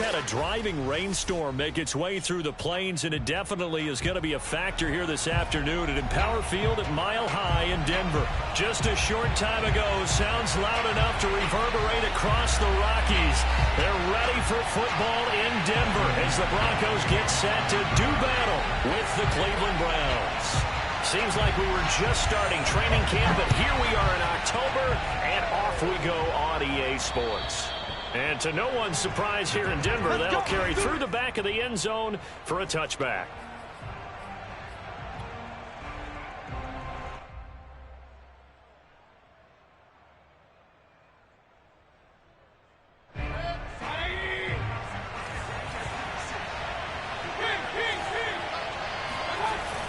had a driving rainstorm make its way through the plains, and it definitely is going to be a factor here this afternoon at Empower Field at Mile High in Denver. Just a short time ago, sounds loud enough to reverberate across the Rockies. They're ready for football in Denver as the Broncos get set to do battle with the Cleveland Browns. Seems like we were just starting training camp, but here we are in October, and off we go on EA Sports. And to no one's surprise here in Denver, that'll carry through the back of the end zone for a touchback.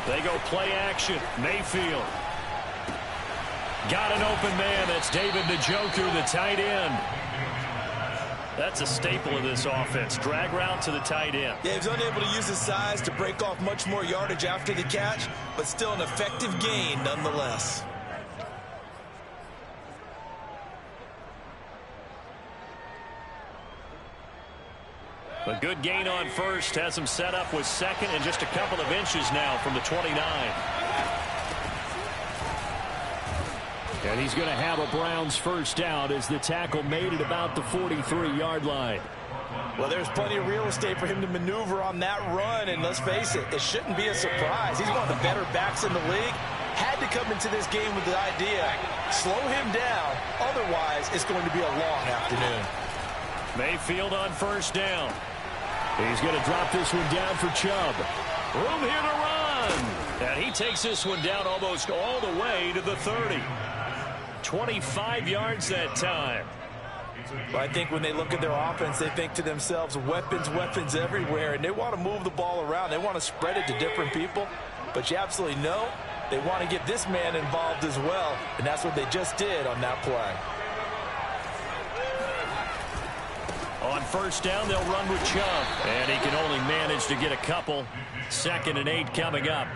They go play action. Mayfield. Got an open man. That's David Njoku, the tight end. That's a staple of this offense. Drag route to the tight end. Yeah, he's unable to use his size to break off much more yardage after the catch, but still an effective gain nonetheless. A good gain on first. Has him set up with second and just a couple of inches now from the 29. And he's going to have a Browns first down as the tackle made it about the 43-yard line. Well, there's plenty of real estate for him to maneuver on that run, and let's face it, it shouldn't be a surprise. He's one of the better backs in the league. Had to come into this game with the idea, slow him down, otherwise it's going to be a long afternoon. Mayfield on first down. He's going to drop this one down for Chubb. Room here to run. And he takes this one down almost all the way to the 30. 25 yards that time. Well, I think when they look at their offense, they think to themselves, weapons, weapons everywhere, and they want to move the ball around. They want to spread it to different people, but you absolutely know they want to get this man involved as well, and that's what they just did on that play. On first down, they'll run with Chubb, and he can only manage to get a couple. 2nd and 8 coming up.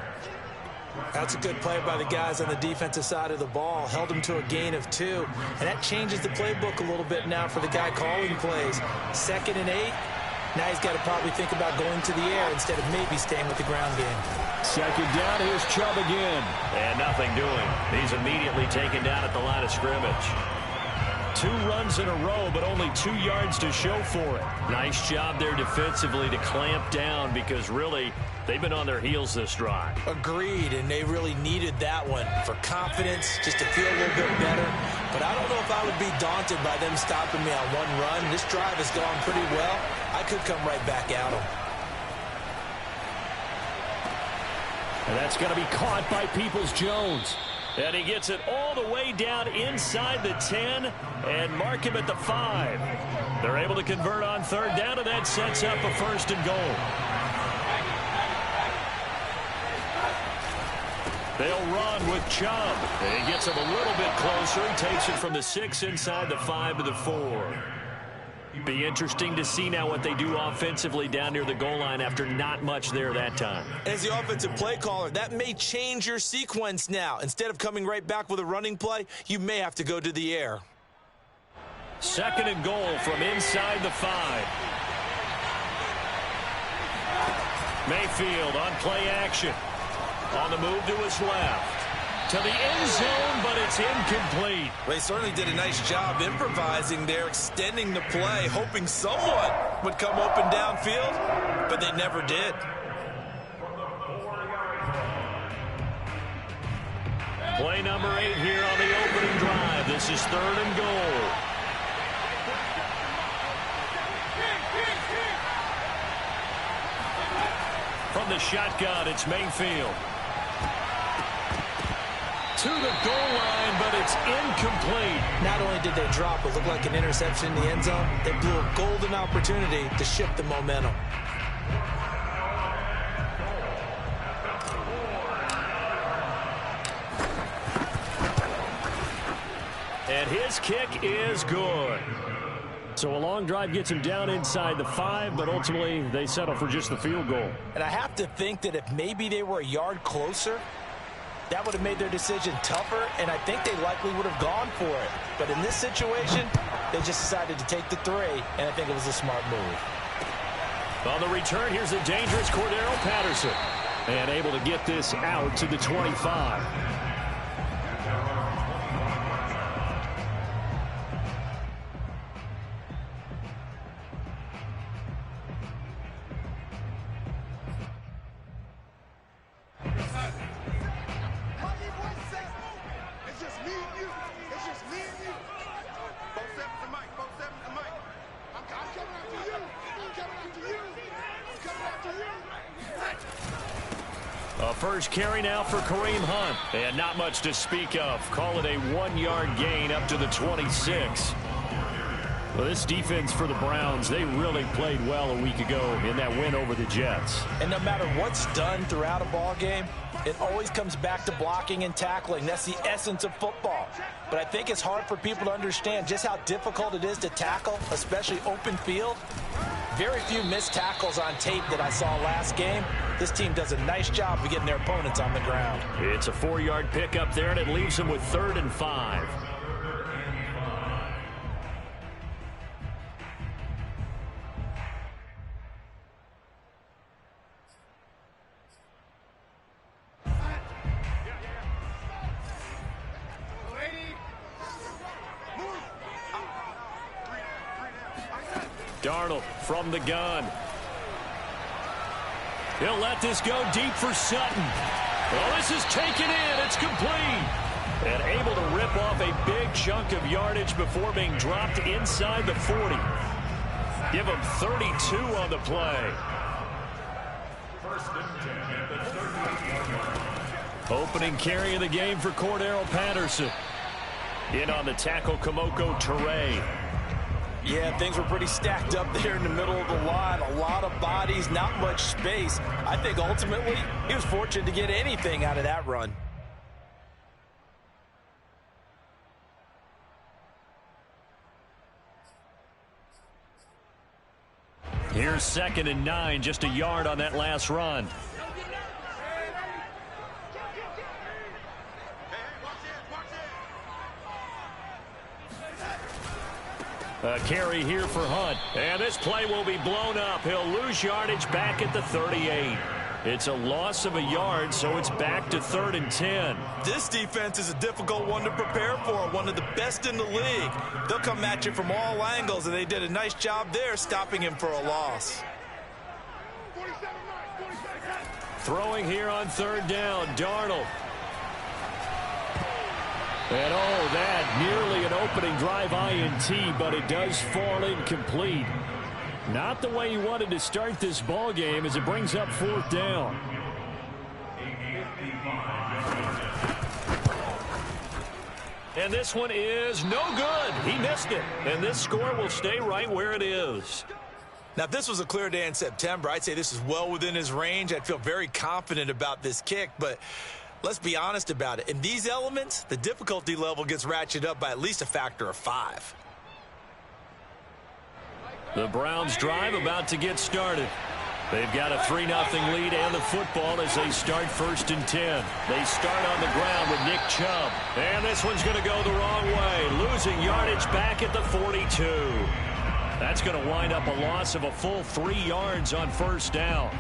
That's a good play by the guys on the defensive side of the ball. Held him to a gain of 2. And that changes the playbook a little bit now for the guy calling plays. 2nd and 8. Now he's got to probably think about going to the air instead of maybe staying with the ground game. 2nd down, here's Chubb again. And nothing doing. He's immediately taken down at the line of scrimmage. 2 runs in a row, but only 2 yards to show for it. Nice job there defensively to clamp down because really they've been on their heels this drive. Agreed, and they really needed that one for confidence, just to feel a little bit better. But I don't know if I would be daunted by them stopping me on one run. This drive has gone pretty well. I could come right back at them. And that's going to be caught by Peoples-Jones. And he gets it all the way down inside the 10 and mark him at the 5. They're able to convert on 3rd down, and that sets up a 1st and goal. They'll run with Chubb. And he gets him a little bit closer. He takes it from the 6 inside the 5 to the 4. Be interesting to see now what they do offensively down near the goal line after not much there that time. As the offensive play caller, that may change your sequence now. Instead of coming right back with a running play, you may have to go to the air. 2nd and goal from inside the 5. Mayfield on play action. On the move to his left. To the end zone, but it's incomplete. They certainly did a nice job improvising there, extending the play, hoping someone would come open downfield, but they never did. Play number 8 here on the opening drive. This is 3rd and goal. From the shotgun, it's Mayfield. To the goal line, but it's incomplete. Not only did they drop what looked like an interception in the end zone, they blew a golden opportunity to shift the momentum. And his kick is good. So a long drive gets him down inside the 5, but ultimately they settle for just the field goal. And I have to think that if maybe they were a yard closer, that would have made their decision tougher, and I think they likely would have gone for it. But in this situation, they just decided to take the 3, and I think it was a smart move. On the return, here's the dangerous Cordero Patterson. And able to get this out to the 25. A first carry now for Kareem Hunt. And not much to speak of. Call it a 1-yard gain up to the 26. Well, this defense for the Browns, they really played well a week ago in that win over the Jets. And no matter what's done throughout a ball game, it always comes back to blocking and tackling. That's the essence of football. But I think it's hard for people to understand just how difficult it is to tackle, especially open field. Very few missed tackles on tape that I saw last game. This team does a nice job of getting their opponents on the ground. It's a 4-yard pickup there, and it leaves them with 3rd and 5. Darnold from the gun. He'll let this go deep for Sutton. Well, this is taken in. It's complete. And able to rip off a big chunk of yardage before being dropped inside the 40. Give him 32 on the play. Opening carry of the game for Cordero Patterson. In on the tackle, Kamoko Toure. Yeah, things were pretty stacked up there in the middle of the line. A lot of bodies, not much space. I think ultimately he was fortunate to get anything out of that run. Here's 2nd and 9, just a yard on that last run. A carry here for Hunt. And this play will be blown up. He'll lose yardage back at the 38. It's a loss of a yard, so it's back to 3rd and 10. This defense is a difficult one to prepare for, one of the best in the league. They'll come at you from all angles, and they did a nice job there stopping him for a loss. Throwing here on 3rd down, Darnold. And oh, that nearly an opening drive INT, but it does fall incomplete. Not the way he wanted to start this ball game as it brings up 4th down. And this one is no good. He missed it. And this score will stay right where it is. Now, if this was a clear day in September, I'd say this is well within his range. I'd feel very confident about this kick, but let's be honest about it. In these elements, the difficulty level gets ratcheted up by at least a factor of 5. The Browns drive about to get started. They've got a 3-0 lead and the football as they start 1st and 10. They start on the ground with Nick Chubb. And this one's going to go the wrong way, losing yardage back at the 42. That's going to wind up a loss of a full 3 yards on 1st down.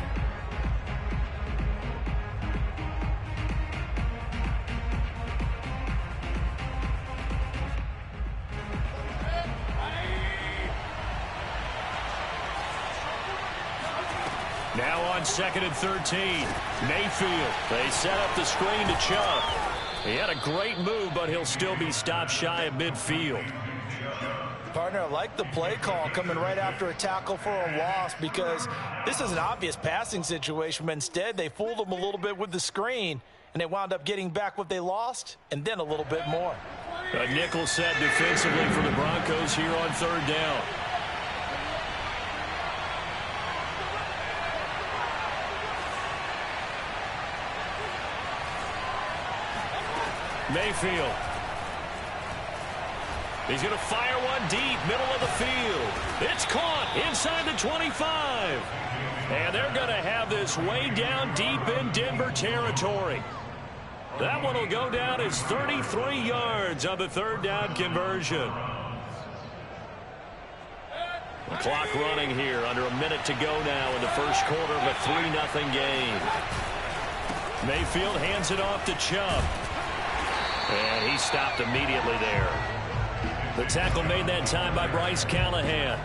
Now on 2nd and 13. Mayfield. They set up the screen to Chubb. He had a great move, but he'll still be stopped shy of midfield. Partner, I like the play call coming right after a tackle for a loss because this is an obvious passing situation, but instead they fooled him a little bit with the screen, and they wound up getting back what they lost and then a little bit more. A nickel set defensively for the Broncos here on 3rd down. Mayfield. He's going to fire one deep, middle of the field. It's caught inside the 25. And they're going to have this way down deep in Denver territory. That one will go down as 33 yards on the 3rd down conversion. The clock running here, under a minute to go now in the first quarter of a 3-0 game. Mayfield hands it off to Chubb. And he stopped immediately there. The tackle made that time by Bryce Callahan.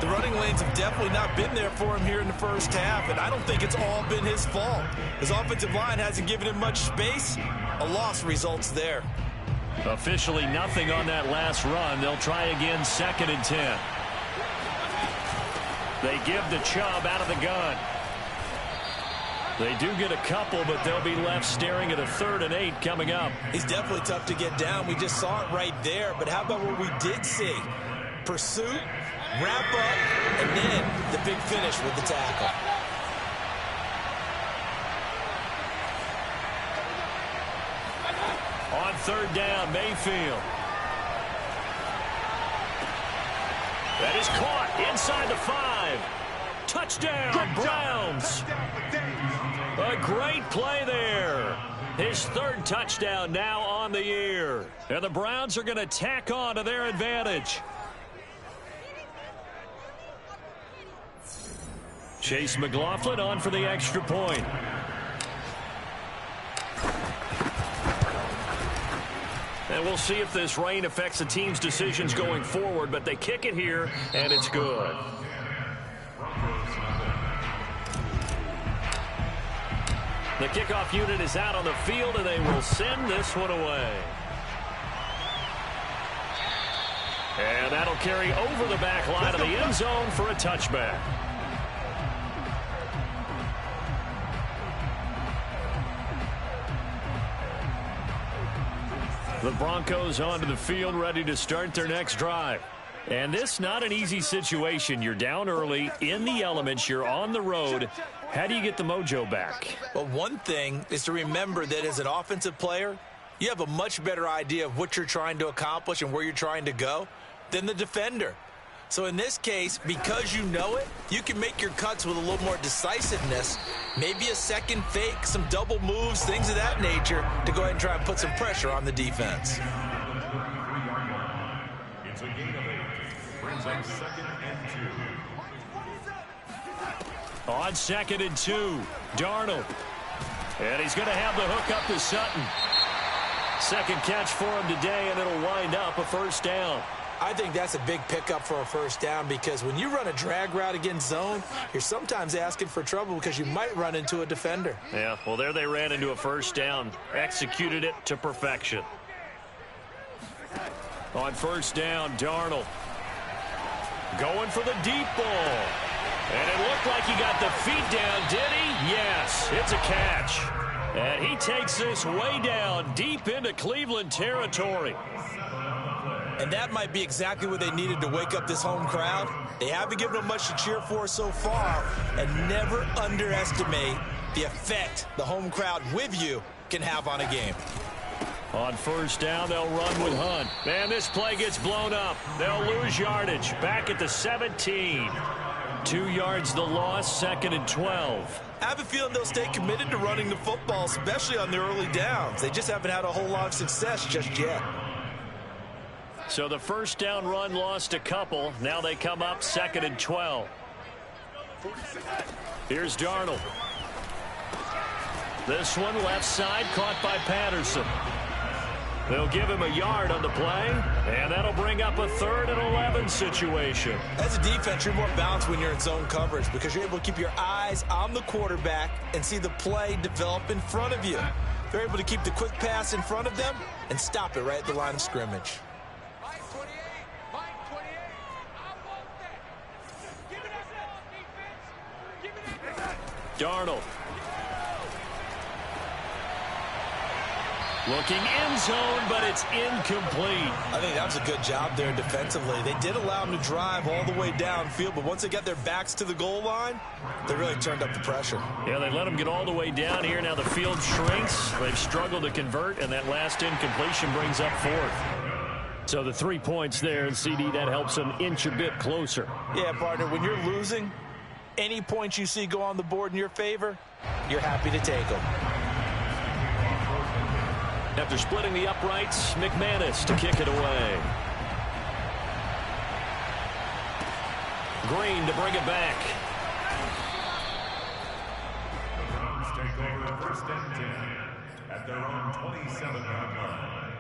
The running lanes have definitely not been there for him here in the first half, and I don't think it's all been his fault. His offensive line hasn't given him much space. A loss results there. Officially nothing on that last run. They'll try again, 2nd and 10. They give to Chubb out of the gun. They do get a couple, but they'll be left staring at a 3rd and 8 coming up. He's definitely tough to get down. We just saw it right there. But how about what we did see? Pursuit, wrap up, and then the big finish with the tackle. On 3rd down, Mayfield. That is caught inside the 5. Touchdown, Browns. A great play there. His 3rd touchdown now on the year. And the Browns are going to tack on to their advantage. Chase McLaughlin on for the extra point. And we'll see if this rain affects the team's decisions going forward, but they kick it here, and it's good. The kickoff unit is out on the field, and they will send this one away. And that'll carry over the back line of the end zone for a touchback. The Broncos onto the field, ready to start their next drive. And this not an easy situation. You're down early, in the elements, you're on the road. How do you get the mojo back? Well, one thing is to remember that as an offensive player, you have a much better idea of what you're trying to accomplish and where you're trying to go than the defender. So in this case, because you know it, you can make your cuts with a little more decisiveness, maybe a second fake, some double moves, things of that nature, to go ahead and try and put some pressure on the defense. It's a gain of 8. Brings up 2nd and 2. On 2nd and 2, Darnold. And he's going to have the hook up to Sutton. Second catch for him today, and it'll wind up a 1st down. I think that's a big pickup for a 1st down, because when you run a drag route against zone, you're sometimes asking for trouble because you might run into a defender. Yeah, well, there they ran into a 1st down. Executed it to perfection. On 1st down, Darnold. Going for the deep ball. And it looked like he got the feet down, did he? Yes, it's a catch. And he takes this way down, deep into Cleveland territory. And that might be exactly what they needed to wake up this home crowd. They haven't given them much to cheer for so far, and never underestimate the effect the home crowd with you can have on a game. On 1st down, they'll run with Hunt. And this play gets blown up. They'll lose yardage. Back at the 17. 2 yards the loss, 2nd and 12. I have a feeling they'll stay committed to running the football, especially on the early downs. They just haven't had a whole lot of success just yet. So the 1st down run lost a couple. Now they come up 2nd and 12. Here's Darnold. This one left side, caught by Patterson. They'll give him a yard on the play, and that'll bring up a 3rd and 11 situation. As a defense, you're more balanced when you're in zone coverage because you're able to keep your eyes on the quarterback and see the play develop in front of you. They're able to keep the quick pass in front of them and stop it right at the line of scrimmage. Darnold. Looking end zone, but it's incomplete. I think that was a good job there defensively. They did allow them to drive all the way downfield, but once they got their backs to the goal line, they really turned up the pressure. Yeah, they let them get all the way down here. Now the field shrinks. They've struggled to convert, and that last incompletion brings up 4th. So the 3 points there, and CD, that helps them inch a bit closer. Yeah, partner, when you're losing, any points you see go on the board in your favor, you're happy to take them. After splitting the uprights, McManus to kick it away. Green to bring it back. The Browns take over first and 10 at their own 27-yard line.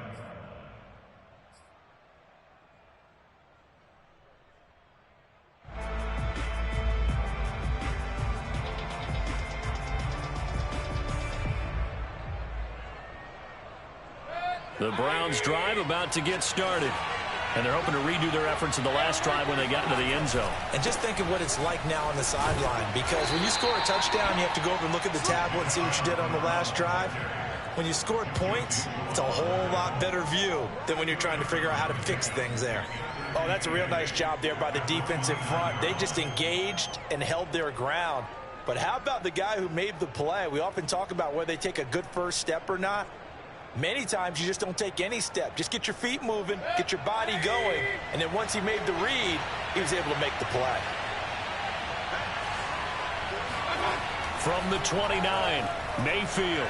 The Browns drive about to get started. And they're hoping to redo their efforts in the last drive when they got into the end zone. And just think of what it's like now on the sideline, because when you score a touchdown, you have to go over and look at the tablet and see what you did on the last drive. When you scored points, it's a whole lot better view than when you're trying to figure out how to fix things there. Oh, that's a real nice job there by the defensive front. They just engaged and held their ground. But how about the guy who made the play? We often talk about whether they take a good first step or not. Many times you just don't take any step. Just get your feet moving, get your body going, and then once he made the read, he was able to make the play. From the 29, Mayfield.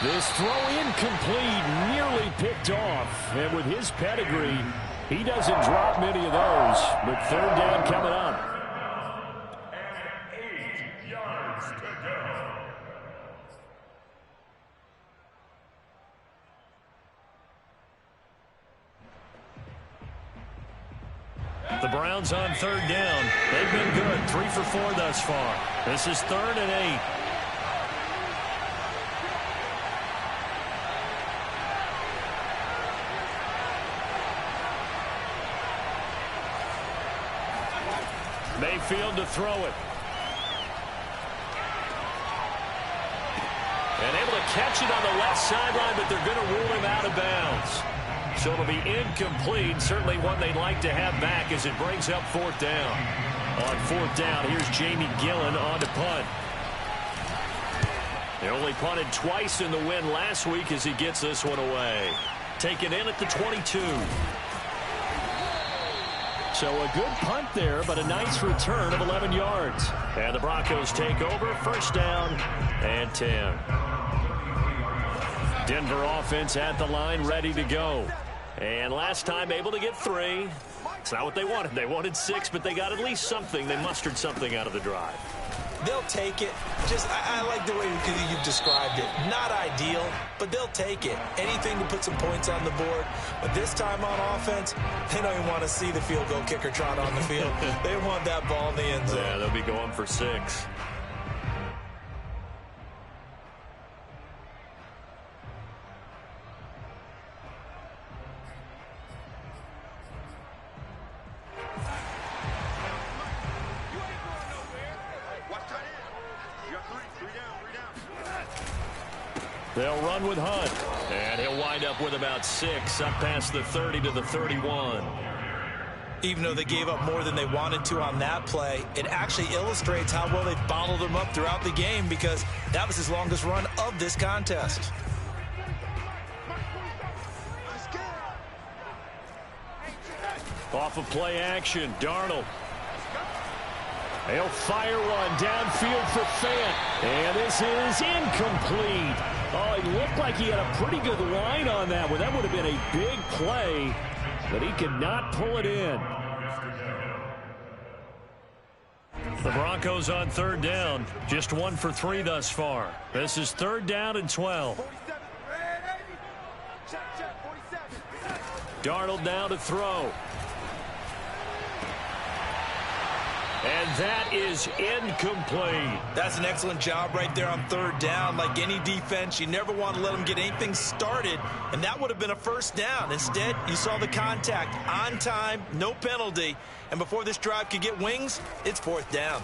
This throw incomplete, nearly picked off. And with his pedigree, he doesn't drop many of those. But third down coming up. And 8 yards to go. The Browns on third down. They've been good. 3 for 4 thus far. This is 3rd and 8. Mayfield to throw it. And able to catch it on the left sideline, but they're going to rule him out of bounds. So it'll be incomplete. Certainly one they'd like to have back as it brings up 4th down. On 4th down, here's Jamie Gillen on to punt. They only punted twice in the win last week as he gets this one away. Taken in at the 22. So a good punt there, but a nice return of 11 yards. And the Broncos take over. First down and 10. Denver offense at the line, ready to go. And last time able to get 3. It's not what they wanted. They wanted 6, but they got at least something. They mustered something out of the drive. They'll take it. Just, I like the way you've described it. Not ideal, but they'll take it. Anything to put some points on the board. But this time on offense, they don't even want to see the field goal kicker trot on the field. They want that ball in the end zone. Yeah, they'll be going for 6. They'll run with Hunt, and he'll wind up with about 6, up past the 30 to the 31. Even though they gave up more than they wanted to on that play, it actually illustrates how well they've bottled him up throughout the game, because that was his longest run of this contest. Off of play action, Darnold. He'll fire one downfield for Fant. And this is incomplete. Oh, it looked like he had a pretty good line on that one. That would have been a big play, but he could not pull it in. The Broncos on third down. Just 1 for 3 thus far. This is 3rd down and 12. Darnold now to throw. And that is incomplete. That's an excellent job right there on 3rd down. Like any defense, you never want to let them get anything started, and that would have been a 1st down. Instead, you saw the contact on time, no penalty, and before this drive could get wings, it's 4th down.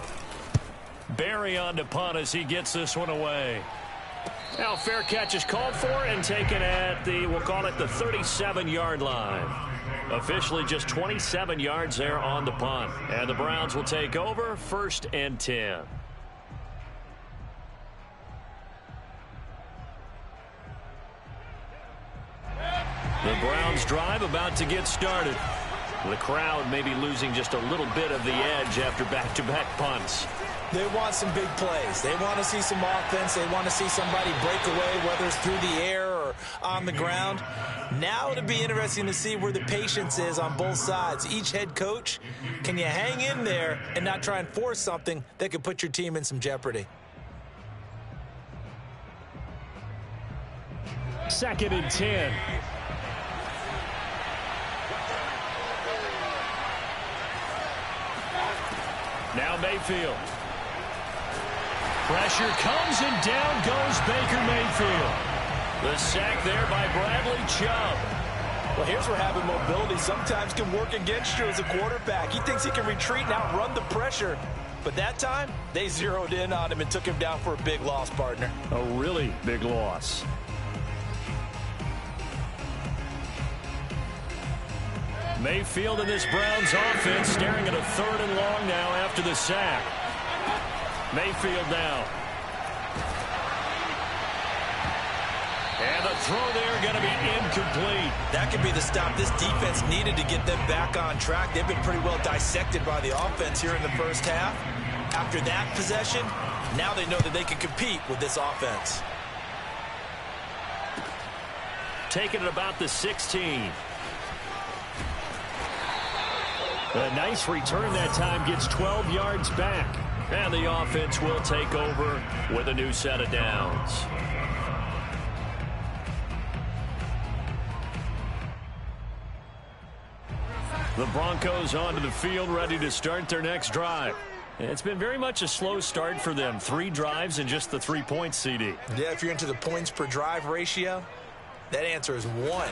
Barry on to punt as he gets this one away. Now fair catch is called for and taken at the, we'll call it the 37-yard line. Officially just 27 yards there on the punt. And the Browns will take over 1st and 10. The Browns drive about to get started. The crowd may be losing just a little bit of the edge after back-to-back punts. They want some big plays. They want to see some offense. They want to see somebody break away, whether it's through the air or on the ground. Now it'll be interesting to see where the patience is on both sides. Each head coach, can you hang in there and not try and force something that could put your team in some jeopardy? 2nd and 10. Now Mayfield. Pressure comes and down goes Baker Mayfield. The sack there by Bradley Chubb. Well, here's where having mobility sometimes can work against you as a quarterback. He thinks he can retreat and outrun the pressure. But that time, they zeroed in on him and took him down for a big loss, partner. A really big loss. Mayfield in this Browns offense staring at a 3rd and long now after the sack. Mayfield now. And the throw there going to be incomplete. That could be the stop this defense needed to get them back on track. They've been pretty well dissected by the offense here in the first half. After that possession, now they know that they can compete with this offense. Taking it about the 16. A nice return that time, gets 12 yards back. And the offense will take over with a new set of downs. The Broncos onto the field, ready to start their next drive. It's been very much a slow start for them. 3 drives and just the 3 points, CD. Yeah, if you're into the points per drive ratio, that answer is 1.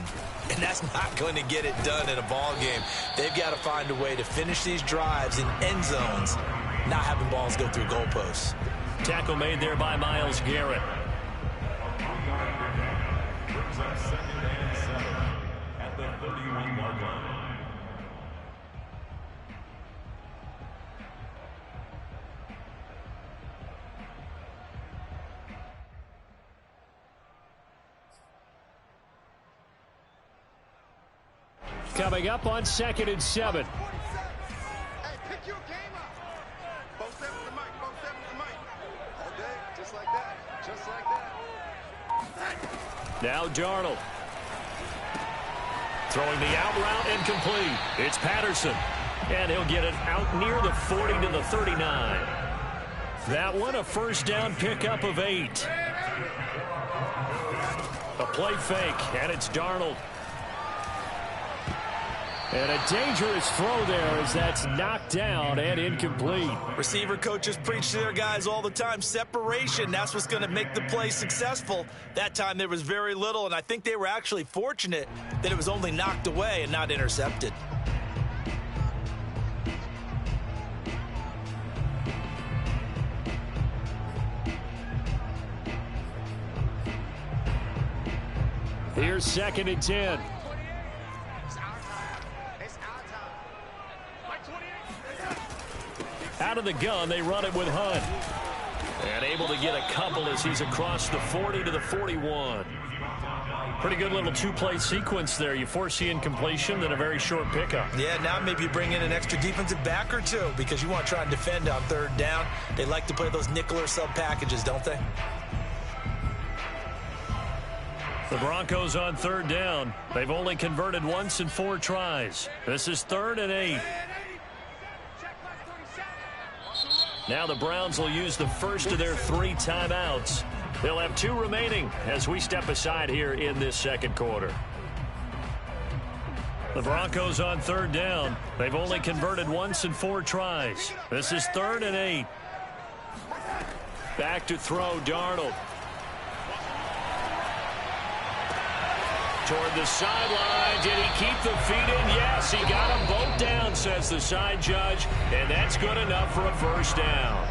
And that's not going to get it done in a ball game. They've got to find a way to finish these drives in end zones, not having balls go through goalposts. Tackle made there by Myles Garrett. Brings up 2nd and 7 at the 31-yard line. Coming up on 2nd and 7. Hey, pick your game up. Both seven to Mike. Both seven to Mike. All day, just like that. Just like that. Now Darnold. Throwing the out route incomplete. It's Patterson. And he'll get it out near the 40 to the 39. That one a first down pickup of 8. A play fake, and it's Darnold. And a dangerous throw there as that's knocked down and incomplete. Receiver coaches preach to their guys all the time. Separation, that's what's going to make the play successful. That time there was very little, and I think they were actually fortunate that it was only knocked away and not intercepted. Here's 2nd and 10. Out of the gun, they run it with Hunt. And able to get a couple as he's across the 40 to the 41. Pretty good little 2-play sequence there. You force the incompletion, then a very short pickup. Yeah, now maybe you bring in an extra defensive back or two because you want to try and defend on 3rd down. They like to play those nickel or sub packages, don't they? The Broncos on 3rd down. They've only converted once in 4 tries. This is 3rd and 8. Now the Browns will use the first of their 3 timeouts. They'll have 2 remaining as we step aside here in this 2nd quarter. The Broncos on 3rd down. They've only converted once in 4 tries. This is 3rd and 8. Back to throw, Darnold. Toward the sideline. Did he keep the feet in? Yes, he got them both down, says the side judge. And that's good enough for a first down.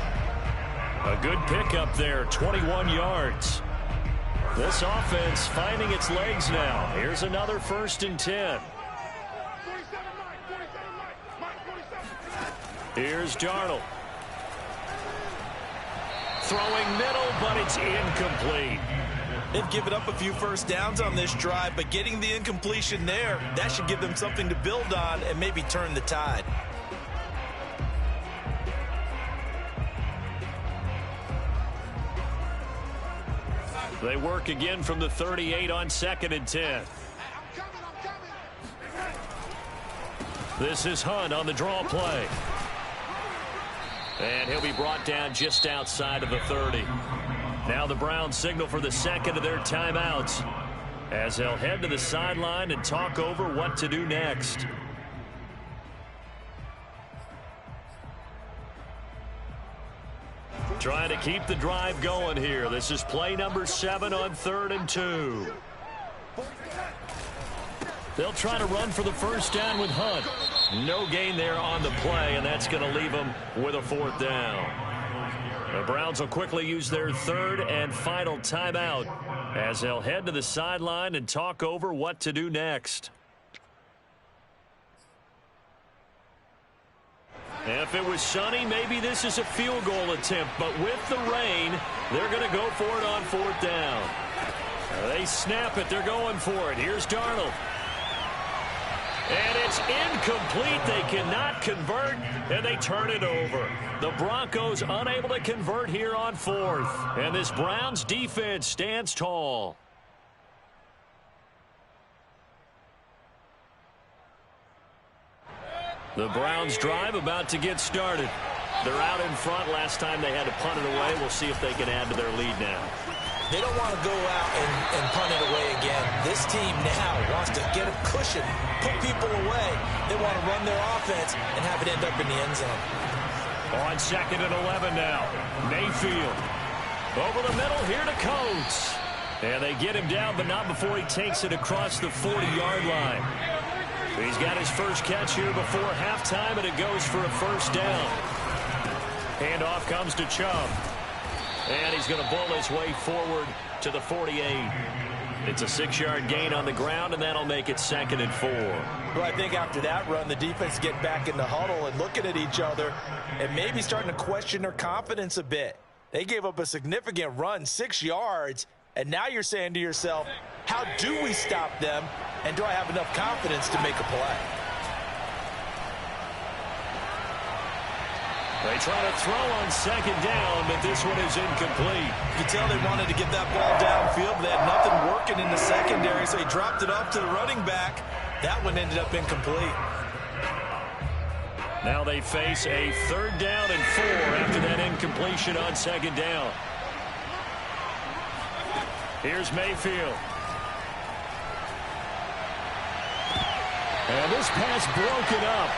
A good pickup there, 21 yards. This offense finding its legs now. Here's another 1st and 10. Here's Darnold. Throwing middle, but it's incomplete. They've given up a few first downs on this drive, but getting the incompletion there, that should give them something to build on and maybe turn the tide. They work again from the 38 on 2nd and 10. This is Hunt on the draw play. And he'll be brought down just outside of the 30. Now the Browns signal for the second of their timeouts as they'll head to the sideline and talk over what to do next. Trying to keep the drive going here. This is play number 7 on 3rd and 2. They'll try to run for the first down with Hunt. No gain there on the play, and that's going to leave them with a 4th down. The Browns will quickly use their 3rd and final timeout as they'll head to the sideline and talk over what to do next. If it was sunny, maybe this is a field goal attempt, but with the rain, they're going to go for it on 4th down. They snap it. They're going for it. Here's Darnold. And it's incomplete. They cannot convert, and they turn it over. The Broncos unable to convert here on 4th. And this Browns defense stands tall. The Browns drive about to get started. They're out in front. Last time they had to punt it away. We'll see if they can add to their lead now. They don't want to go out and punt it away again. This team now wants to get a cushion, put people away. They want to run their offense and have it end up in the end zone. On 2nd and 11 now. Mayfield. Over the middle here to Coates. And they get him down, but not before he takes it across the 40-yard line. He's got his first catch here before halftime, and it goes for a first down. Handoff comes to Chubb. And he's going to bull his way forward to the 48. It's a 6-yard gain on the ground, and that'll make it 2nd and 4. Well, I think after that run, the defense get back in the huddle and looking at each other and maybe starting to question their confidence a bit. They gave up a significant run, 6 yards, and now you're saying to yourself, how do we stop them, and do I have enough confidence to make a play? They try to throw on 2nd down, but this one is incomplete. You can tell they wanted to get that ball downfield, but they had nothing working in the secondary, so he dropped it off to the running back. That one ended up incomplete. Now they face a 3rd down and 4 after that incompletion on 2nd down. Here's Mayfield. And this pass broken up.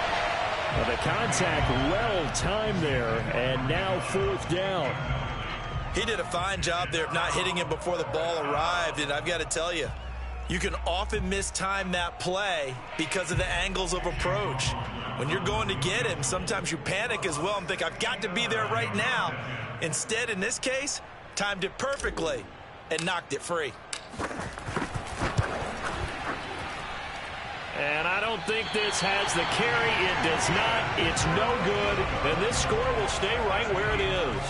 Well, the contact well-timed there, and now 4th down. He did a fine job there of not hitting him before the ball arrived, and I've got to tell you, you can often mistime that play because of the angles of approach. When you're going to get him, sometimes you panic as well and think, I've got to be there right now. Instead, in this case, timed it perfectly and knocked it free. And I don't think this has the carry. It does not. It's no good. And this score will stay right where it is.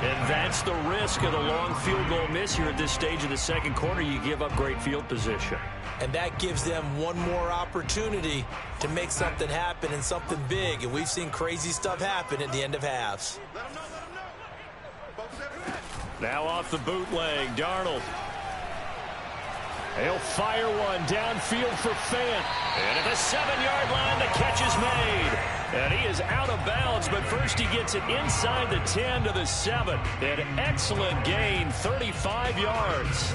And that's the risk of the long field goal miss here at this stage of the 2nd quarter. You give up great field position. And that gives them one more opportunity to make something happen and something big. And we've seen crazy stuff happen at the end of halves. Now off the bootleg, Darnold. He'll fire one downfield for Fant. And at the 7-yard line, the catch is made. And he is out of bounds, but first he gets it inside the 10 to the 7. An excellent gain, 35 yards.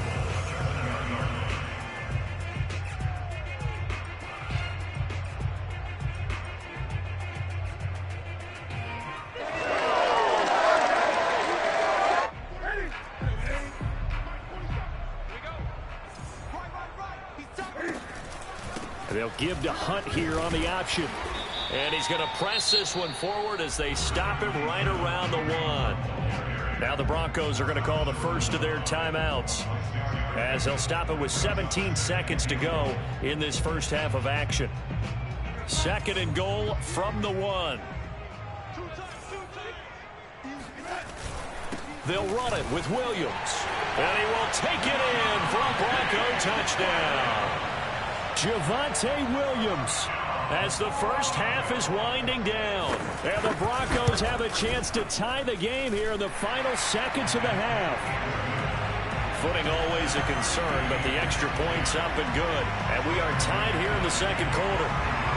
They'll give to Hunt here on the option. And he's going to press this one forward as they stop him right around the 1. Now the Broncos are going to call the first of their timeouts as they'll stop it with 17 seconds to go in this first half of action. 2nd and goal from the 1. They'll run it with Williams. And he will take it in for a Bronco touchdown. Javonte Williams as the first half is winding down. And the Broncos have a chance to tie the game here in the final seconds of the half. Footing always a concern, but the extra point's up and good. And we are tied here in the 2nd quarter.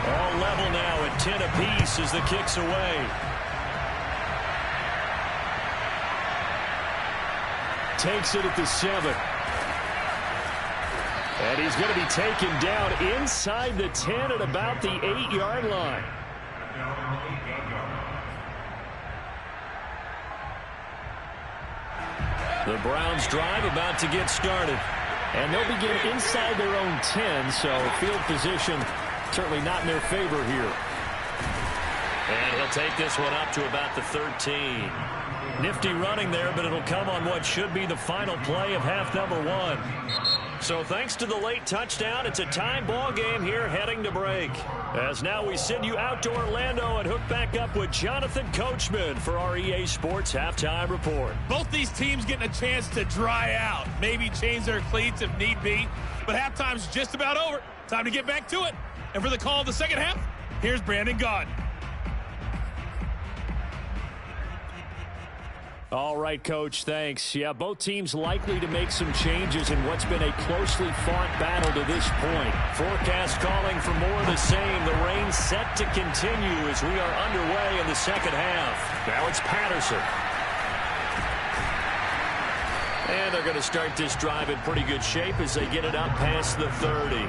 All level now at 10 apiece as the kick's away. Takes it at the 7. And he's going to be taken down inside the 10 at about the 8-yard line. The Browns drive about to get started. And they'll begin inside their own 10, so field position certainly not in their favor here. And he'll take this one up to about the 13. Nifty running there, but it'll come on what should be the final play of half number 1. So thanks to the late touchdown, it's a tie ball game here heading to break. As now we send you out to Orlando and hook back up with Jonathan Coachman for our EA Sports Halftime Report. Both these teams getting a chance to dry out, maybe change their cleats if need be, but halftime's just about over. Time to get back to it. And for the call of the second half, here's Brandon Gaudin. All right, Coach, thanks. Yeah, both teams likely to make some changes in what's been a closely fought battle to this point. Forecast calling for more of the same. The rain set to continue as we are underway in the second half. Now it's Patterson. And they're going to start this drive in pretty good shape as they get it up past the 30.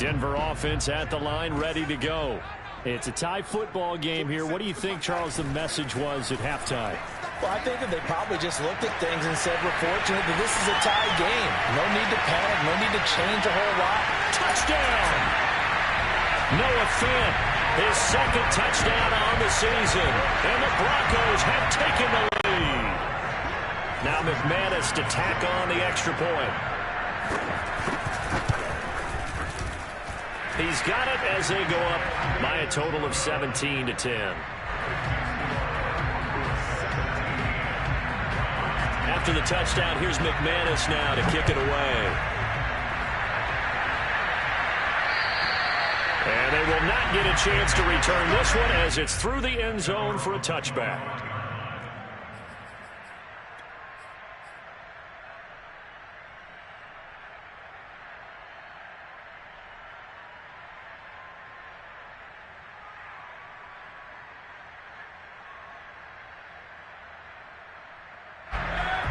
Denver offense at the line, ready to go. It's a tie football game here. What do you think, Charles, the message was at halftime? Well, I think that they probably just looked at things and said, we're fortunate that this is a tie game. No need to panic, no need to change a whole lot. Touchdown! Noah Fant, his second touchdown on the season. And the Broncos have taken the lead. Now McManus to tack on the extra point. He's got it as they go up by a total of 17-10. After the touchdown, here's McManus now to kick it away. And they will not get a chance to return this one as it's through the end zone for a touchback.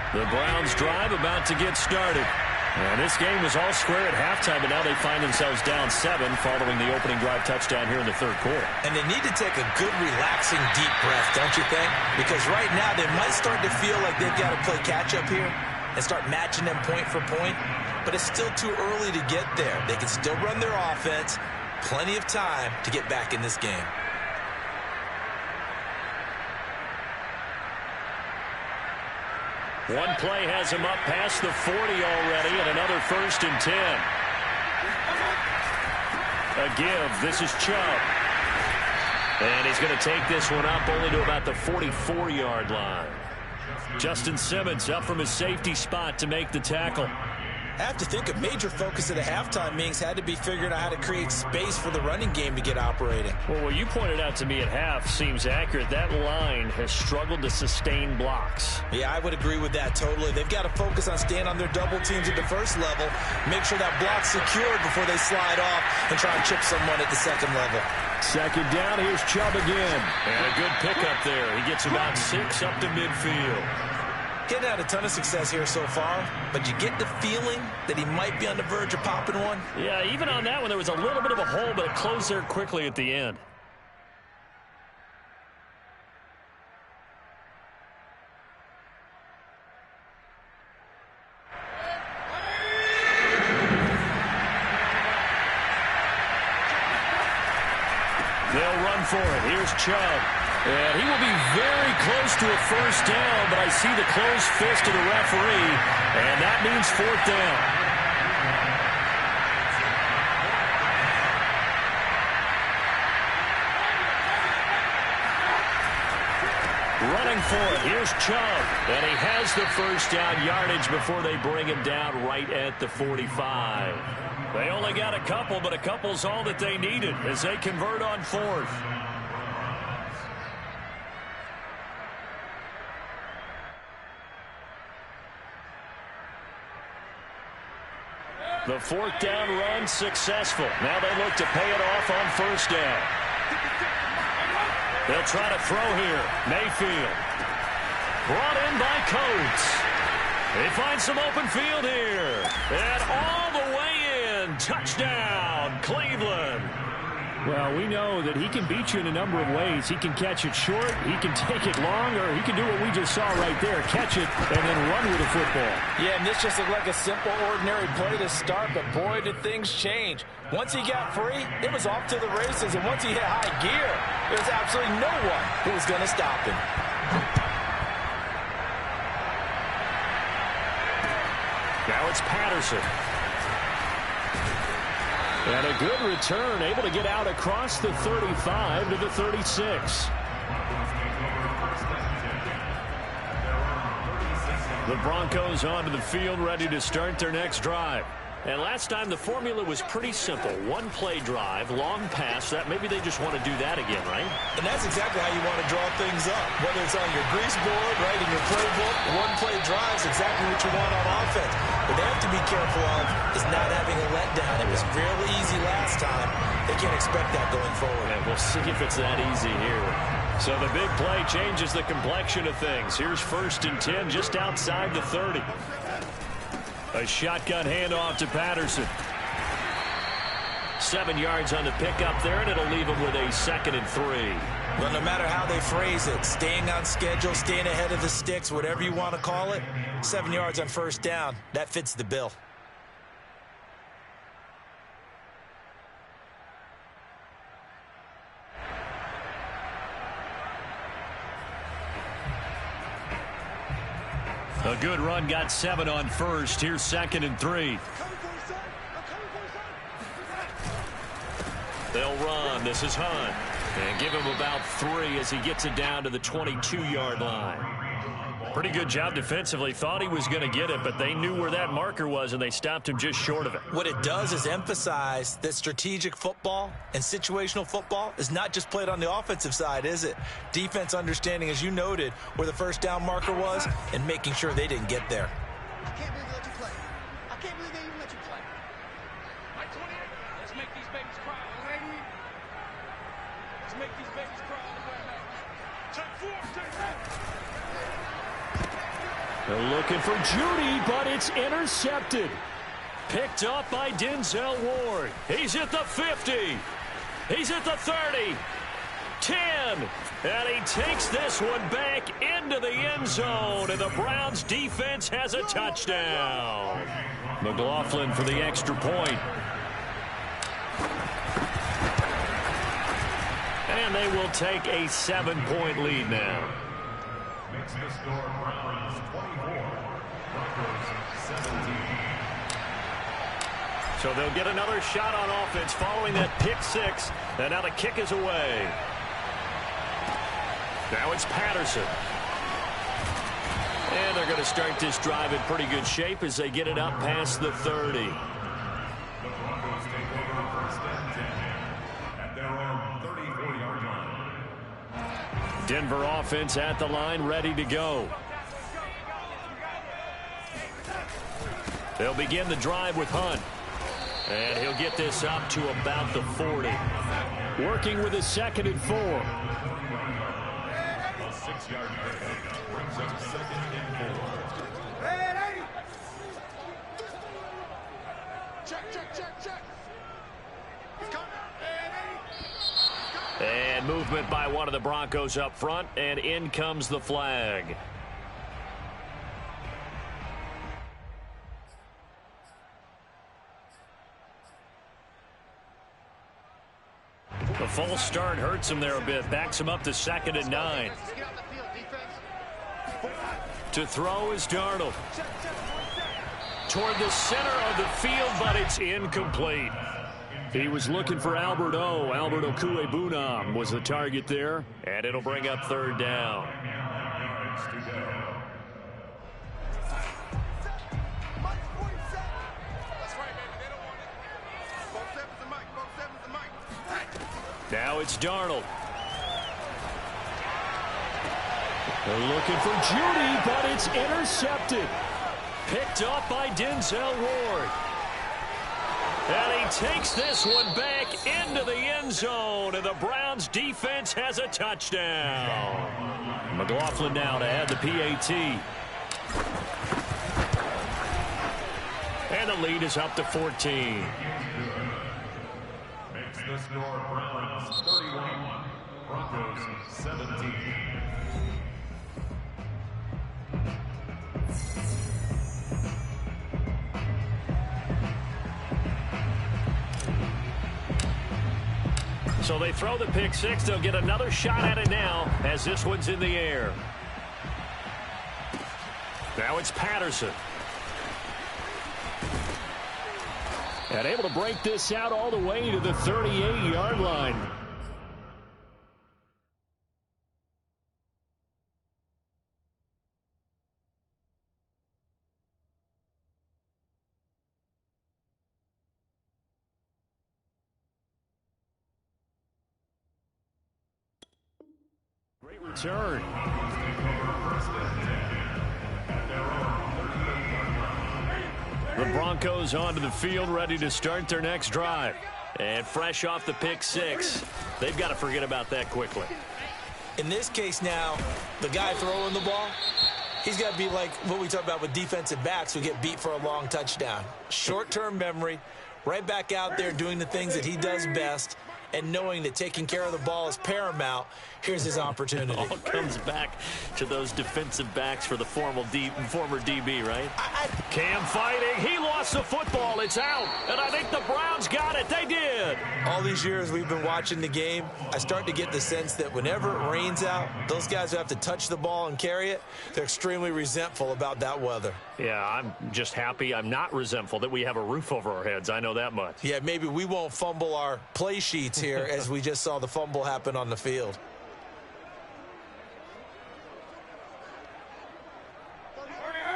The Browns drive about to get started. And this game was all square at halftime, but now they find themselves down 7 following the opening drive touchdown here in the third quarter. And they need to take a good, relaxing, deep breath, don't you think? Because right now they might start to feel like they've got to play catch-up here and start matching them point for point. But it's still too early to get there. They can still run their offense. Plenty of time to get back in this game. One play has him up past the 40 already, and another 1st and 10. A give. This is Chubb. And he's going to take this one up only to about the 44-yard line. Justin Simmons up from his safety spot to make the tackle. I have to think a major focus of the halftime meetings had to be figuring out how to create space for the running game to get operating. Well, what you pointed out to me at half seems accurate. That line has struggled to sustain blocks. Yeah, I would agree with that totally. They've got to focus on staying on their double teams at the first level, make sure that block's secured before they slide off and try and chip someone at the second level. Second down, here's Chubb again. And a good pickup there. He gets about 6 up to midfield. Getting had a ton of success here so far, but you get the feeling that he might be on the verge of popping one. Yeah, even on that one, there was a little bit of a hole, but it closed there quickly at the end. They'll run for it. Here's Chubb. And he will be very close to a first down, but I see the closed fist of the referee, and that means 4th down. Running for it. Here's Chubb. And he has the first down yardage before they bring him down right at the 45. They only got a couple, but a couple's all that they needed as they convert on 4th. The fourth down run successful. Now they look to pay it off on first down. They'll try to throw here. Mayfield. Brought in by Coates. They find some open field here. And all the way in. Touchdown, Cleveland. Well, we know that he can beat you in a number of ways. He can catch it short, he can take it long, or he can do what we just saw right there, catch it and then run with the football. Yeah, and this just looked like a simple, ordinary play to start, but boy, did things change. Once he got free, it was off to the races, and once he hit high gear, there was absolutely no one who was going to stop him. Now it's Patterson. And a good return, able to get out across the 35 to the 36. The Broncos onto the field, ready to start their next drive. And last time the formula was pretty simple. One play drive, long pass. That maybe they just want to do that again, right? And that's exactly how you want to draw things up. Whether it's on your grease board, right, in your playbook, one play drive is exactly what you want on offense. What they have to be careful of is not having a letdown. It was fairly easy last time. They can't expect that going forward. And we'll see if it's that easy here. So the big play changes the complexion of things. Here's 1st and 10 just outside the 30. A shotgun handoff to Patterson. 7 yards on the pickup there, and it'll leave him with a 2nd and 3. Well, no matter how they phrase it, staying on schedule, staying ahead of the sticks, whatever you want to call it, 7 yards on first down, that fits the bill. A good run, got 7 on first. Here's 2nd and 3. They'll run. This is Hunt. And give him about 3 as he gets it down to the 22-yard line. Pretty good job defensively. Thought he was going to get it, but they knew where that marker was, and they stopped him just short of it. What it does is emphasize that strategic football and situational football is not just played on the offensive side, is it? Defense understanding, as you noted, where the first down marker was and making sure they didn't get there. I can't believe they let you play. I can't believe they even let you play. Mike 28, let's make these babies cry. Let's make these babies cry. Check 4, check 4. They're looking for Judy, but it's intercepted. Picked up by Denzel Ward. He's at the 50. He's at the 30. 10. And he takes this one back into the end zone. And the Browns defense has a touchdown. McLaughlin for the extra point. And they will take a 7-point lead now. Makes the score Browns 24, Broncos 17. So they'll get another shot on offense following that pick 6. And now the kick is away. Now it's Patterson. And they're going to start this drive in pretty good shape as they get it up past the 30. The Broncos take over 1st and 10 at their own 34-yard line. Denver offense at the line, ready to go. They'll begin the drive with Hunt. And he'll get this up to about the 40. Working with a 2nd and 4. A 6-yard pickup brings up 2nd and 4. Check. He's coming. And movement by one of the Broncos up front, and in comes the flag. The false start hurts him there a bit, backs him up to 2nd and 9. Get on the field, defense. To throw is Darnold. Toward the center of the field, but it's incomplete. He was looking for Albert O. Albert Okwuegbunam was the target there, and it'll bring up 3rd down. Yards to go. That's right, baby. They don't want it. Both sevens to Mike. Both sevens to Mike. Now it's Darnold. They're looking for Judy, but it's intercepted. Picked up by Denzel Ward. And he takes this one back into the end zone, and the Browns defense has a touchdown. McLaughlin now to add the PAT. And the lead is up to 14. Makes the score Browns 31, Broncos 17. So they throw the pick six. They'll get another shot at it now as this one's in the air. Now it's Patterson. And able to break this out all the way to the 38-yard line. Great return. The Broncos onto the field, ready to start their next drive. And fresh off the pick six, they've got to forget about that quickly. In this case now, the guy throwing the ball, he's got to be like what we talk about with defensive backs who get beat for a long touchdown. Short-term memory, right back out there doing the things that he does best, and knowing that taking care of the ball is paramount. Here's his opportunity. All comes back to those defensive backs for the former DB, right? Cam fighting. He lost the football. It's out. And I think the Browns got it. They did. All these years we've been watching the game, I start to get the sense that whenever it rains out, those guys who have to touch the ball and carry it, they're extremely resentful about that weather. Yeah, I'm just happy I'm not resentful that we have a roof over our heads. I know that much. Yeah, maybe we won't fumble our play sheets here as we just saw the fumble happen on the field.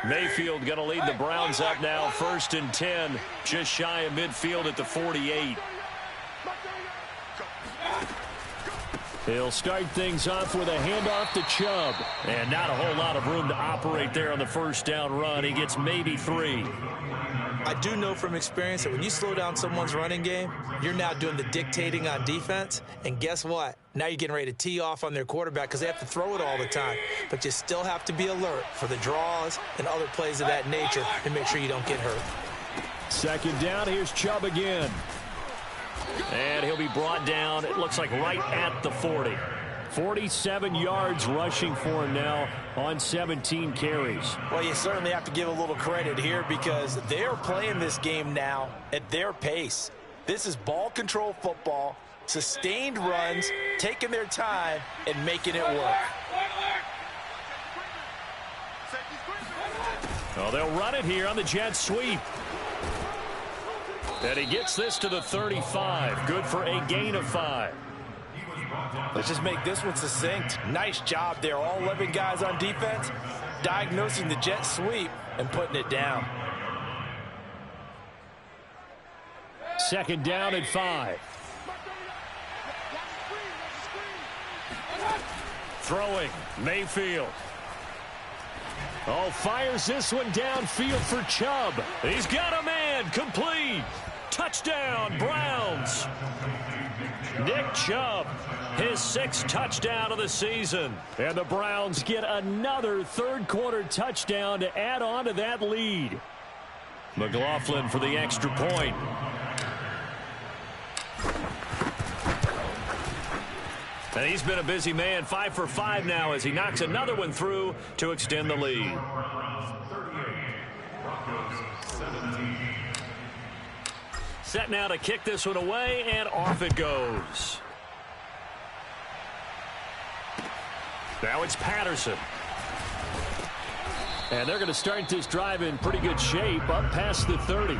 Mayfield going to lead the Browns up now, 1st and 10, just shy of midfield at the 48. He'll start things off with a handoff to Chubb. And not a whole lot of room to operate there on the first down run. He gets maybe 3. I do know from experience that when you slow down someone's running game, you're now doing the dictating on defense. And guess what? Now you're getting ready to tee off on their quarterback because they have to throw it all the time. But you still have to be alert for the draws and other plays of that nature and make sure you don't get hurt. 2nd down, here's Chubb again. And he'll be brought down, it looks like right at the 40. 47 yards rushing for him now on 17 carries. Well, you certainly have to give a little credit here because they're playing this game now at their pace. This is ball control football, sustained runs, taking their time, and making it work. Well, they'll run it here on the jet sweep. And he gets this to the 35. Good for a gain of 5. Let's just make this one succinct. Nice job there. All 11 guys on defense diagnosing the jet sweep and putting it down. 2nd down and 5. Throwing, Mayfield. Oh, fires this one downfield for Chubb. He's got a man, complete. Touchdown, Browns. Nick Chubb, his 6th touchdown of the season. And the Browns get another 3rd-quarter touchdown to add on to that lead. McLaughlin for the extra point. And he's been a busy man, 5 for 5 now as he knocks another one through to extend the lead. Set now to kick this one away, and off it goes. Now it's Patterson. And they're going to start this drive in pretty good shape, up past the 30.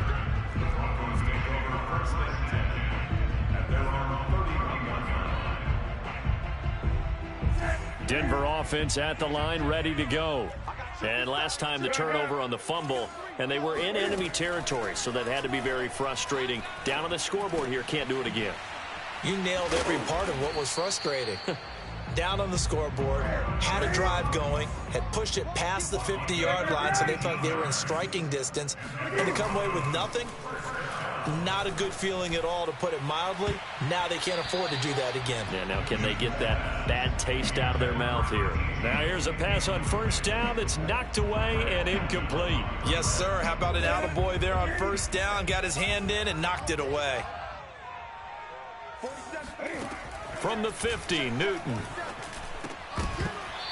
Denver offense at the line, ready to go. And last time the turnover on the fumble, and they were in enemy territory, so that had to be very frustrating. Down on the scoreboard here, can't do it again. You nailed every part of what was frustrating. Down on the scoreboard, had a drive going, had pushed it past the 50-yard line, so they thought they were in striking distance, and to come away with nothing, Not a good feeling at all, to put it mildly. Now they can't afford to do that again. Yeah, now can they get that bad taste out of their mouth here? Now here's a pass on first down that's knocked away and incomplete. Yes, sir. How about an attaboy there on first down? Got his hand in and knocked it away. From the 50, Newton.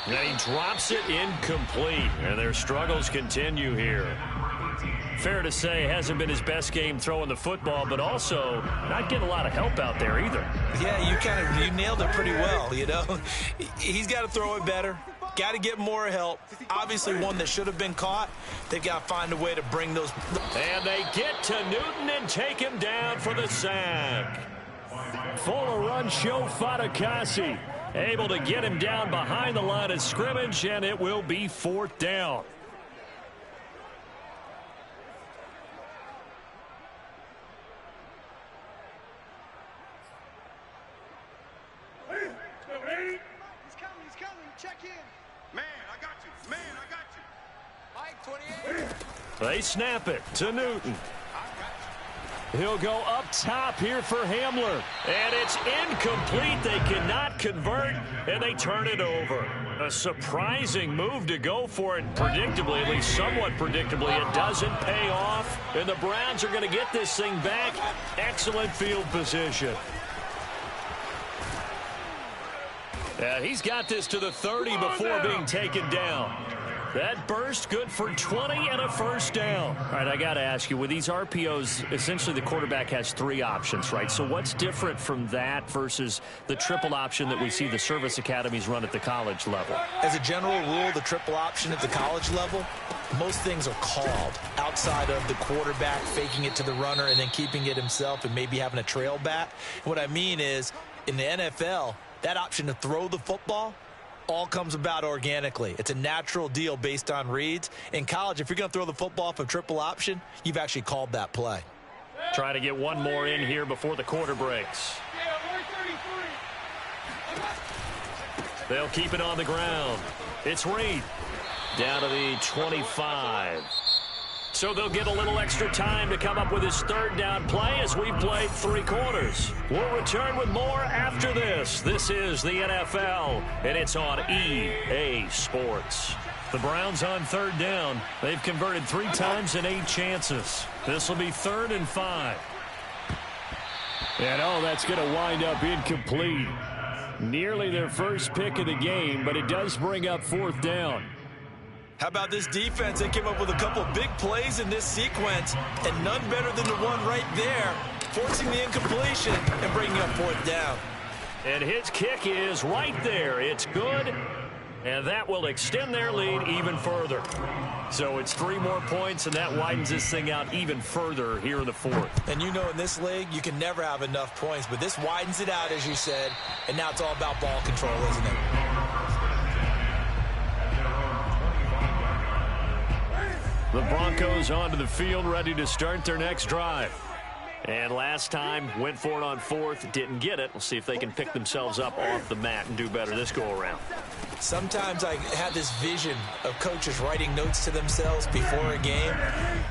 And he drops it incomplete. And their struggles continue here. Fair to say, hasn't been his best game throwing the football, but also not getting a lot of help out there either. Yeah, you nailed it pretty well, you know. He's got to throw it better. Got to get more help. Obviously one that should have been caught. They've got to find a way to bring those. And they get to Newton and take him down for the sack. Fuller run show Fatukasi. Able to get him down behind the line of scrimmage, and it will be 4th down. He's coming. Check in. Man, I got you. Man, I got you. Mike, 28. They snap it to Newton. He'll go up top here for Hamler. And it's incomplete. They cannot convert, and they turn it over. A surprising move to go for it. Predictably, at least somewhat predictably, it doesn't pay off. And the Browns are going to get this thing back. Excellent field position. He's got this to the 30 before being taken down. That burst good for 20 and a first down. All right, I got to ask you, with these RPOs, essentially the quarterback has 3 options, right? So what's different from that versus the triple option that we see the service academies run at the college level? As a general rule, the triple option at the college level, most things are called outside of the quarterback faking it to the runner and then keeping it himself and maybe having a trail back. What I mean is, in the NFL, that option to throw the football all comes about organically. It's a natural deal based on reads. In college, if you're going to throw the football from triple option, you've actually called that play. Try to get one more in here before the quarter breaks. They'll keep it on the ground. It's Reed down to the 25. So they'll get a little extra time to come up with his 3rd down play as we've played 3 quarters. We'll return with more after this. This is the NFL, and it's on EA Sports. The Browns on 3rd down. They've converted 3 times in 8 chances. This will be 3rd and 5. And that's going to wind up incomplete. Nearly their first pick of the game, but it does bring up 4th down. How about this defense? They came up with a couple of big plays in this sequence, and none better than the one right there, forcing the incompletion and bringing up 4th down. And his kick is right there. It's good, and that will extend their lead even further. So it's 3 more points, and that widens this thing out even further here in the 4th. And you know, in this league, you can never have enough points, but this widens it out, as you said, and now it's all about ball control, isn't it? The Broncos onto the field, ready to start their next drive. And last time, went for it on 4th, didn't get it. We'll see if they can pick themselves up off the mat and do better this go-around. Sometimes I have this vision of coaches writing notes to themselves before a game,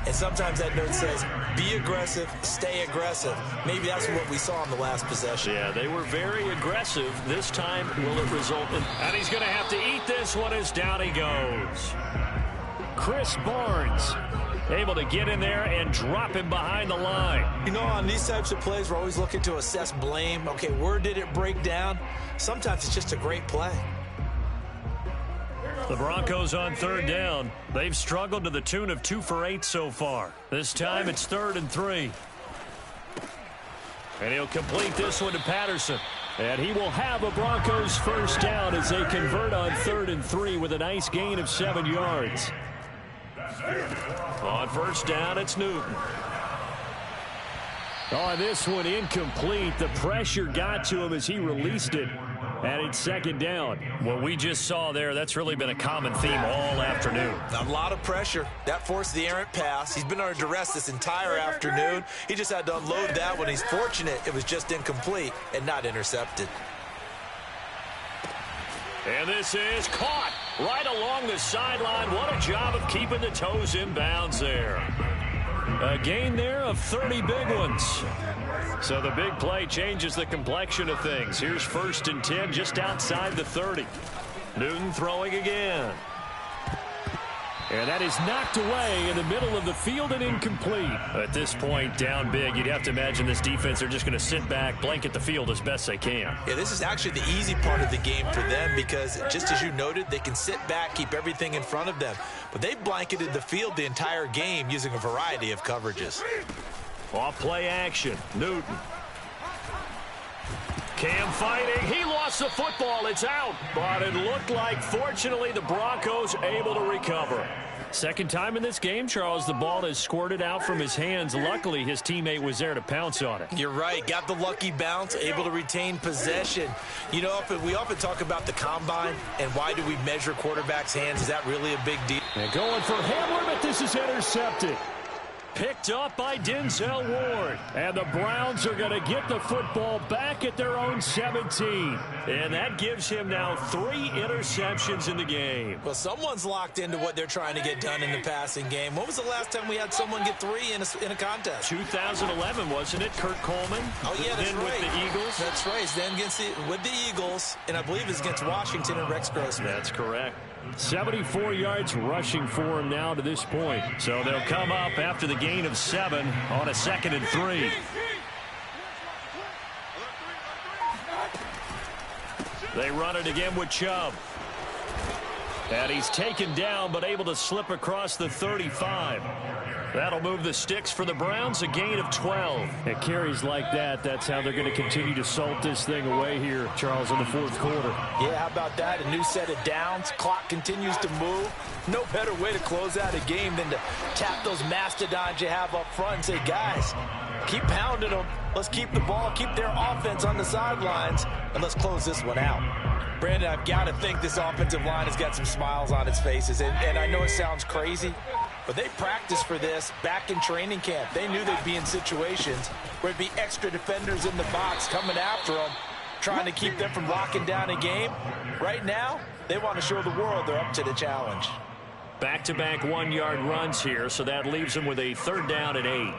and sometimes that note says, be aggressive, stay aggressive. Maybe that's what we saw in the last possession. Yeah, they were very aggressive. This time, will it result in... And he's going to have to eat this one as down he goes. Chris Barnes able to get in there and drop him behind the line. You know, on these types of plays, we're always looking to assess blame. Okay, where did it break down? Sometimes it's just a great play. The Broncos on 3rd down. They've struggled to the tune of 2 for 8 so far. This time it's 3rd and 3. And he'll complete this one to Patterson. And he will have a Broncos first down as they convert on 3rd and 3 with a nice gain of 7 yards. On first down, it's Newton. On this one, incomplete. The pressure got to him as he released it. And it's 2nd down. What we just saw there, that's really been a common theme all afternoon. A lot of pressure. That forced the errant pass. He's been under duress this entire afternoon. He just had to unload that one. He's fortunate it was just incomplete and not intercepted. And this is caught right along the sideline. What a job of keeping the toes in bounds there. A gain there of 30 big ones. So the big play changes the complexion of things. Here's 1st and 10 just outside the 30. Newton throwing again. And that is knocked away in the middle of the field and incomplete. At this point, down big, you'd have to imagine this defense are just going to sit back, blanket the field as best they can. Yeah, this is actually the easy part of the game for them because, just as you noted, they can sit back, keep everything in front of them. But they blanketed the field the entire game using a variety of coverages. Off play action. Newton. Cam fighting. He lost the football. It's out. But it looked like, fortunately, the Broncos able to recover. Second time in this game, Charles, the ball has squirted out from his hands. Luckily, his teammate was there to pounce on it. You're right. Got the lucky bounce, able to retain possession. You know, we often talk about the combine and why do we measure quarterbacks' hands. Is that really a big deal? And going for Hamler, but this is intercepted. Picked up by Denzel Ward. And the Browns are going to get the football back at their own 17. And that gives him now 3 interceptions in the game. Well, someone's locked into what they're trying to get done in the passing game. When was the last time we had someone get 3 in a contest? 2011, wasn't it? Kurt Coleman. Oh, yeah, that's then right. With the Eagles. That's right. Then with the Eagles, and I believe it's against Washington and Rex Grossman. That's correct. 74 yards rushing for him now to this point. So they'll come up after the gain of 7 on a 2nd and 3. They run it again with Chubb. And he's taken down but able to slip across the 35. That'll move the sticks for the Browns, a gain of 12. At carries like that, that's how they're going to continue to salt this thing away here, Charles, in the 4th quarter. Yeah, how about that? A new set of downs. Clock continues to move. No better way to close out a game than to tap those mastodons you have up front and say, guys, keep pounding them. Let's keep the ball, keep their offense on the sidelines, and let's close this one out. Brandon, I've got to think this offensive line has got some smiles on its faces. And I know it sounds crazy, but they practiced for this back in training camp. They knew they'd be in situations where there'd be extra defenders in the box coming after them, trying to keep them from locking down a game. Right now, they want to show the world they're up to the challenge. Back-to-back 1-yard runs here, so that leaves them with a 3rd down and 8.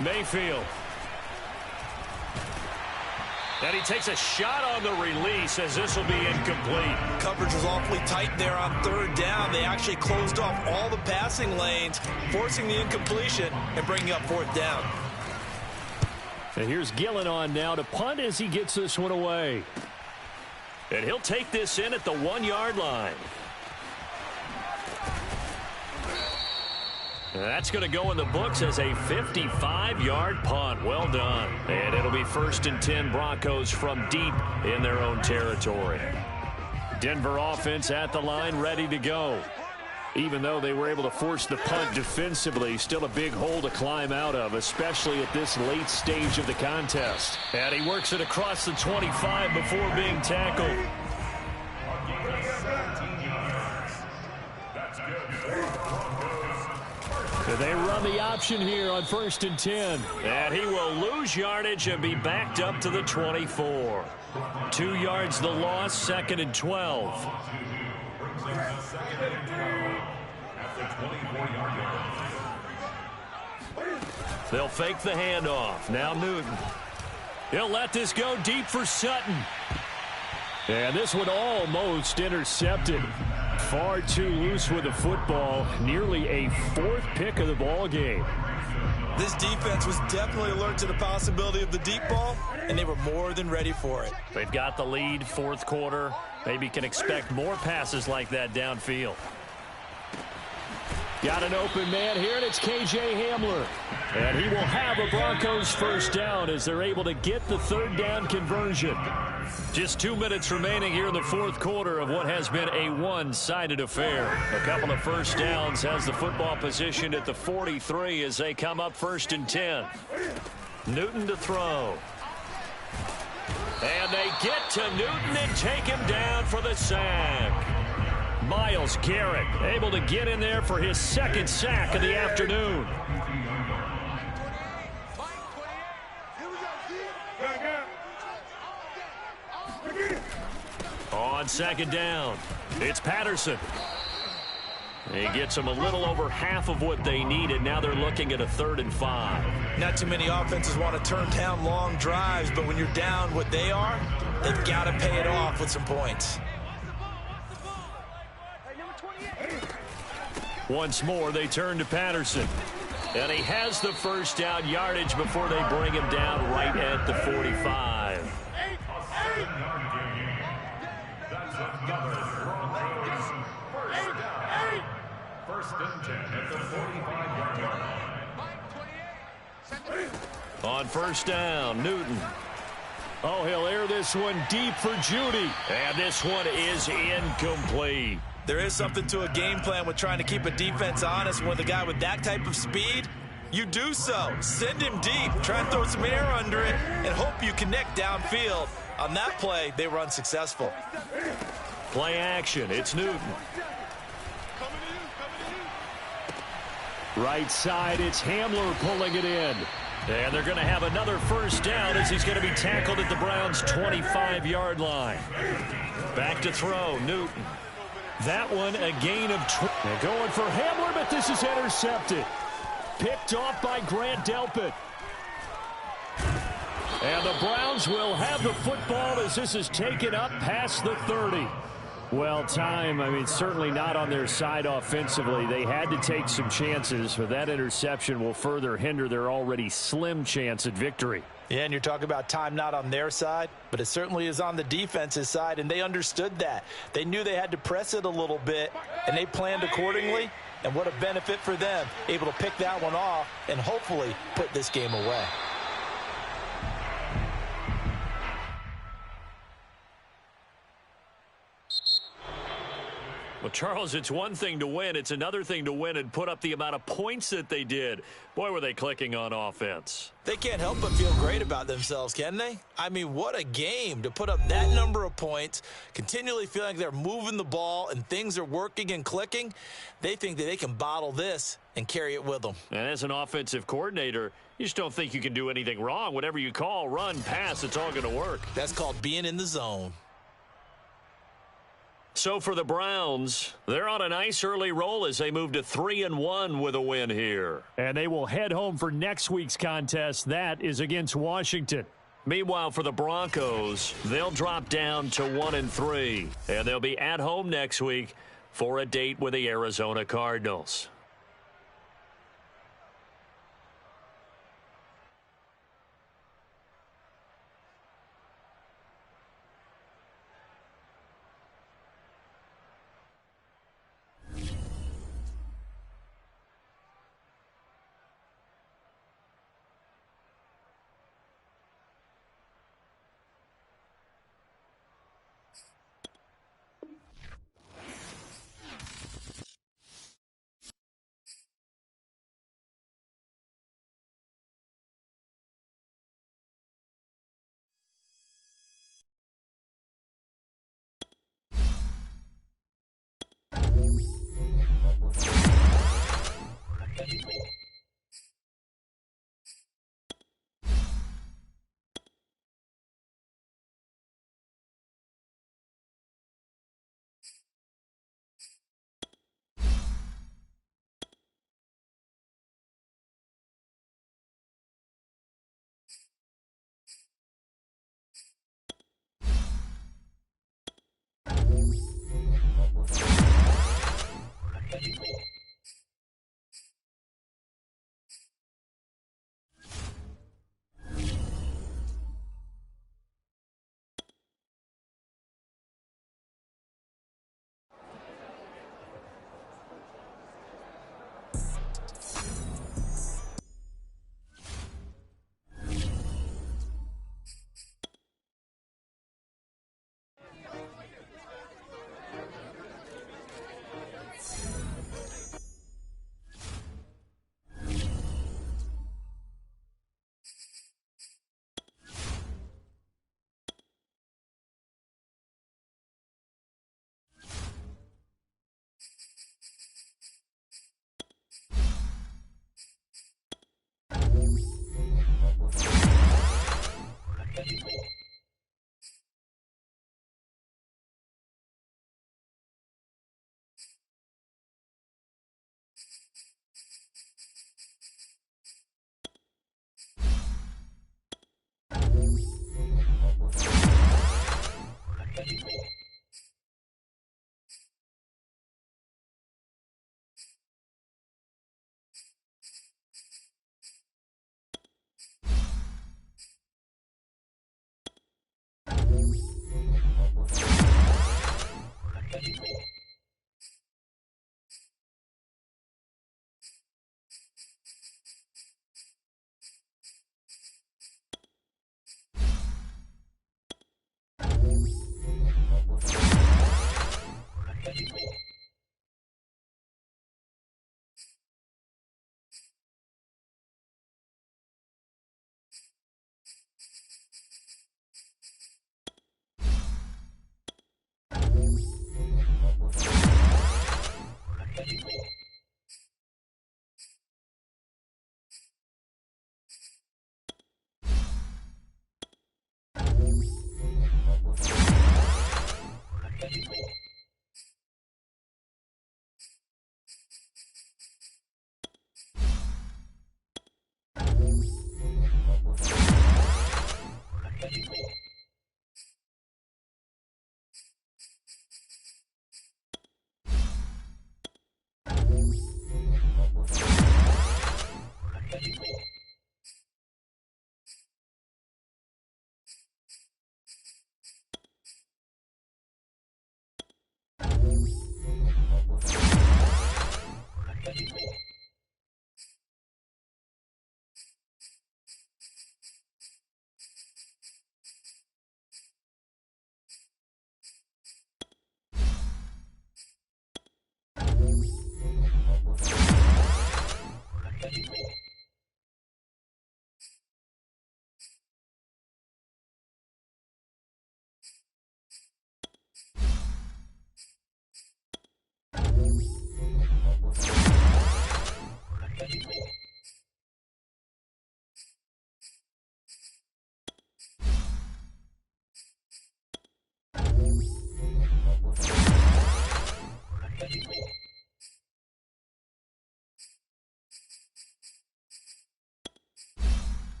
Mayfield. And he takes a shot on the release as this will be incomplete. Coverage was awfully tight there on 3rd down. They actually closed off all the passing lanes, forcing the incompletion and bringing up 4th down. And here's Gillen on now to punt as he gets this one away. And he'll take this in at the 1-yard line. That's going to go in the books as a 55-yard punt. Well done. And it'll be 1st and 10 Broncos from deep in their own territory. Denver offense at the line, ready to go. Even though they were able to force the punt defensively, still a big hole to climb out of, especially at this late stage of the contest. And he works it across the 25 before being tackled. They run the option here on 1st and 10. And he will lose yardage and be backed up to the 24. 2 yards the loss, 2nd and 12. They'll fake the handoff. Now Newton. He'll let this go deep for Sutton. And this one almost intercepted. Far too loose with the football. Nearly a 4th pick of the ball game. This defense was definitely alert to the possibility of the deep ball, and they were more than ready for it. They've got the lead, 4th quarter. Maybe can expect more passes like that downfield. Got an open man here, and it's K.J. Hamler. And he will have a Broncos 1st down as they're able to get the 3rd down conversion. Just 2 minutes remaining here in the 4th quarter of what has been a one-sided affair. A couple of 1st downs has the football positioned at the 43 as they come up 1st and 10. Newton to throw. And they get to Newton and take him down for the sack. Myles Garrett able to get in there for his 2nd sack of the afternoon. On second down, it's Patterson. He gets them a little over half of what they needed. Now they're looking at a 3rd and 5. Not too many offenses want to turn down long drives, but when you're down what they are, they've got to pay it off with some points. Once more, they turn to Patterson. And he has the first down yardage before they bring him down right at the 45. That's another Broncos first down. First and 10 at the 45-yard line. On first down, Newton. Oh, he'll air this one deep for Judy. And this one is incomplete. There is something to a game plan with trying to keep a defense honest. With a guy with that type of speed, you do so. Send him deep. Try and throw some air under it and hope you connect downfield. On that play, they were unsuccessful. Play action. It's Newton. Right side, it's Hamler pulling it in. And they're going to have another first down as he's going to be tackled at the Browns' 25-yard line. Back to throw, Newton. That one a gain of 20. They're going for Hamler, but this is intercepted. Picked off by Grant Delpit. And the Browns will have the football as this is taken up past the 30. Well, certainly not on their side offensively. They had to take some chances, but that interception will further hinder their already slim chance at victory. Yeah, and you're talking about time not on their side, but it certainly is on the defensive side, and they understood that. They knew they had to press it a little bit, and they planned accordingly, and what a benefit for them, able to pick that one off and hopefully put this game away. Well, Charles, it's one thing to win. It's another thing to win and put up the amount of points that they did. Boy, were they clicking on offense. They can't help but feel great about themselves, can they? I mean, what a game to put up that number of points, continually feeling like they're moving the ball and things are working and clicking. They think that they can bottle this and carry it with them. And as an offensive coordinator, you just don't think you can do anything wrong. Whatever you call, run, pass, it's all going to work. That's called being in the zone. So for the Browns, they're on a nice early roll as they move to 3-1 with a win here. And they will head home for next week's contest. That is against Washington. Meanwhile, for the Broncos, they'll drop down to 1-3. And they'll be at home next week for a date with the Arizona Cardinals.